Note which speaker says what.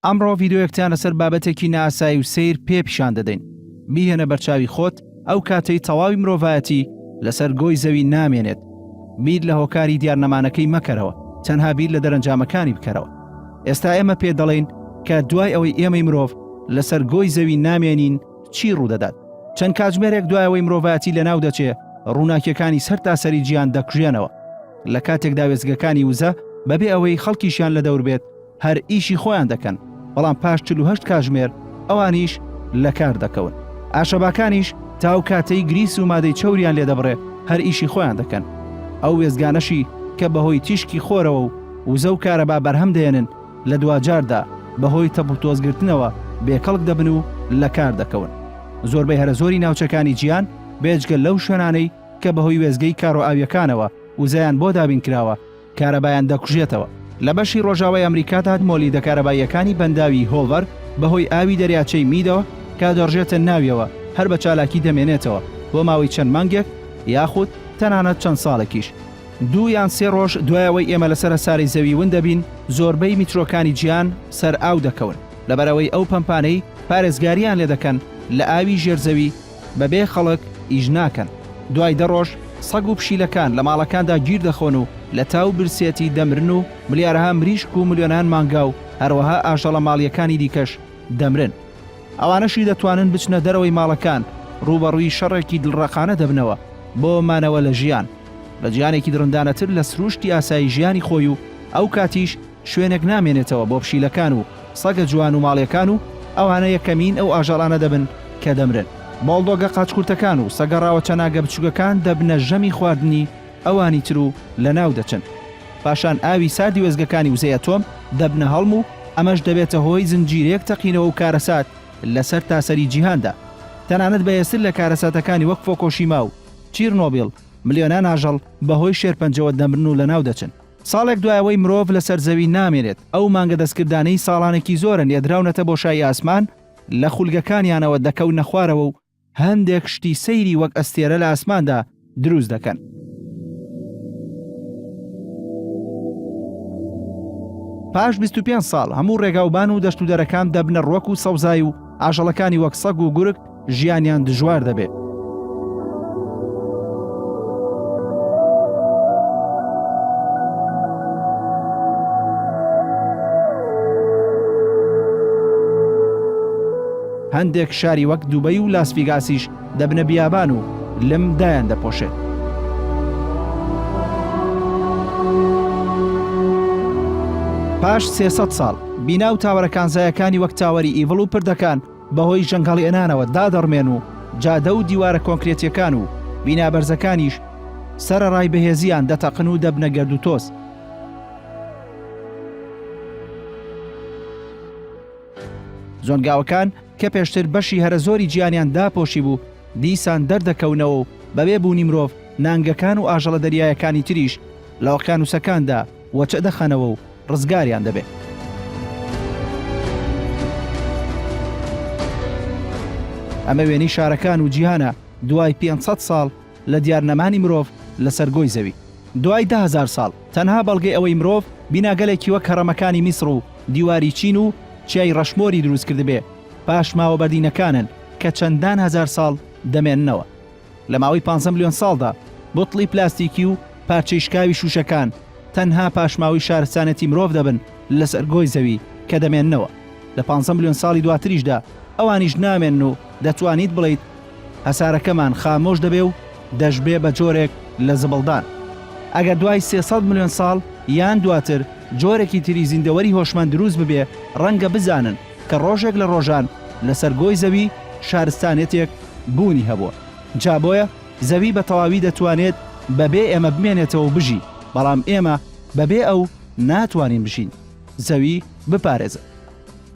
Speaker 1: ئەمڕۆ ڤیدیۆیەکتان لەسەر بابەتێکی نائاسایی و سیر پێ پیشان دەدەین. بیهێنە بەرچاوی خۆت ئەو کاتەی تەواوی مرۆڤایەتی لەسەر گۆی زەوی نامێنێت. بیر لە هۆکاری دیارنەمانەکەی مەکەرەوە، تەنها بیر لە دەرەنجامەکانی بکەرەوە. ئێستا ئێمە پێ دەڵێن کە دوای ئەوەی ئێمەی مرۆڤ لەسەر گۆی زەوی نامێنین چی ڕوودەدات. چەند کاتژمێرێک دوای ئەوەی مرۆڤایەتی لەناو دەچێ، ڕووناکیەکانی سەر تاسەری گیان دەکوژێنەوە. لە کاتێکدا وێستگەکانی وزە بەبێ ئەوەی خەڵکیشیان لە دەور بێت هەر ئیشی خۆیان دەکەن، بەڵام پاش 48 کاتژمێر ئەوانیش لە کار دەکەون. ئاشەباکانیش تاو کاتەی گریس و مادەی چەوریان لێ دەبڕێ هەر ئیشی خۆیان دەکەن. ئەو وێزگانەشی کە بەهۆی تیشکی خۆرەوە و وزە و کارەبا بەرهەم دێنن لە دوجاردا بەهۆی تەپوتۆزگرتنەوە بێکەڵک دەبن و لە کار دەکەون. زۆربەی هەرە زۆری ناوچەکانی گیان بێجگە لەو شوێنانەی کە بەهۆی وێزگەی کار و ئاویەکانەوە وزەیان بۆ دابین کراوە کارەبایان دەکوژێتەوە. لە بەشی ڕۆژاوای ئەمریکادا مۆلی دەکارەباییەکانی بەنداوی هۆڤەر بەهۆی ئاوی دەریاچەی میدەوە کە دەڕژێتە ناویەوە هەر بە چالاکی دەمێنێتەوە بۆ ماوەی چەند مانگێک یاخود تەنانەت چەند ساڵێکیش. 2 یان 3 ڕۆژ دوایەوەی ئێمە لەسەر ساری زەوی ون دەبین، زۆربەی میترۆکانی گیان سەر ئاو دەکەون لەبەرەوەی ئەو پەمپانەی پارێزگاریان لێ دەکەن لە ئاوی ژێرزەوی بەبێ خەڵک ئیژ ناکەن. دوای 10 ڕۆژ سەگ و پشیلەکان لە ماڵەکاندا گیر دەخۆن و لە تاو برسێتی دەمرن و ملیارەها مریشک و ملیۆنان مانگا و هەروەها ئاژەڵە ماڵیەکانی دیکەش دەمرن. ئەوانەشی دەتوانن بچنە دەرەوەی ماڵەکان ڕوبەڕووی شەڕێکی دڵڕەقانە دەبنەوە بۆ مانەوە لە ژیان، لە جیانێکی درندانەتر لە سروشتی ئاسایی ژیانی خۆی و ئەو کاتیش شوێنێک نامێنێتەوە بۆ پشیلەکان و سەگە جوان و ماڵیەکان و ئەوانە یەکەمین ئەو ئاژەڵانە دەبن کە دەمرن. باڵدۆگە قاچکورتەکان و سەگەڕاوە چەناگە بچووکەکان دەبنە ژەمی خواردنی ئەوانی تر و لە ناو دەچن. پاشان ئاوی ساردی وێزگەکانی وزەی ئەتۆم دەبنە هەڵم و ئەمەش دەبێتە هۆی زنجیرێک تەقینەوە و کارەسات لەسەر تاسەری جیهاندا. تەنانەت بەهێزتر لە کارەساتەکانی وەک فۆکۆشیما و چیرنۆبیل ملیۆنان ئاژەڵ بەهۆی شێرپەنجەوە دەمرن و لە ناو دەچن. ساڵێک دوایەوەی مرۆڤ لەسەر زەوی نامێنێت، ئەو مانگە دەستکردانەی ساڵانێکی زۆرن لێدراونەتە بۆ شای ئاسمان لە خولگەکانیانەوە دەکەونە خوارەوە و هەندێک شتی سەیری وەک ئەستێرە لە ئاسماندا دروست دەکەن. پاش 25 ساڵ هەموو ڕێگاوبان و دەشت و دەرەکان دەبنە ڕۆک و سەوزای و ئاژەڵەکانی وەک سەگ و گورگ ژیانیان دژوار دەبێت. هەندێک شاری وەک دووبەی و لاسڤیگاسیش دەبنە بیابان و لم دایان دەپۆشێت. پاش 300 ساڵ بینا و تاوەرەکانزایەکانی وەک تاوەری ئیڤڵ و پردەکان بەهۆی ژەنگەڵی ئەنانەوە دادەڕمێن و جادە و دیوارە کۆنکرێتیەکان و بینا بەرزەکانیش سەرەڕای بەهێزیان دەتەقن و دەبنە گەرد و تۆز. زۆنگاوەکان کە پێشتر بەشی هەرە زۆری گیانیان داپۆشی بوو دیسان دەردەکەونەوە و بەبێ بوونی مرۆڤ نانگەکان و ئاژەڵە دەریایەکانی تریش لە ئۆقیانوسەکاندا وەچە دەخەنەوە و ڕزگاریان دەبێت. ئەمە وێنەی شارەکان و جیهانە دوای 500 ساڵ لە دیارنەمانی مرۆڤ لەسەر گۆی زەوی. دوای 10,000 ساڵ تەنها بەڵگەی ئەوەی مرۆڤ بیناگەلێکی وەک هەرەمەکانی میسر و دیواری چین و چیای ڕەشمۆری دروست کردبێ پاش ماوە بەردینەکانن کە چەندان هەزار ساڵ دەمێننەوە. لە ماوەی 5 ملیۆن ساڵدا بوتڵی پلاستیکی و پارچەی شکاوی شوشەکان تەنها پاشماوی شارستانەتی مرۆڤ دەبن لەسەر گۆی زەوی کە دەمێننەوە. لە 5 ملیۆن ساڵی دواتریشدا ئەوانیش نامێن و دەتوانیت بڵیت هەسارەکەمان خامۆش دەبێ و دەشبێ بە جۆرێک لە زبڵدان. ئەگەر دوای 300 ملیۆن ساڵ یان دواتر جۆرێکی تری زیندەوەری هۆشمان دروست ببێ ڕەنگە بزانن کە ڕۆژێک لە ڕۆژان لەسەر گۆی زەوی شارستانێتێک بوونی هەبووە. جا بۆیە زەوی بە تەواوی دەتوانێت بەبێ ئێمە بمێنێتەوە بژی، بەڵام ئێمە بەبێ ئەو ناتوانین بژین. زەوی بپارێزە.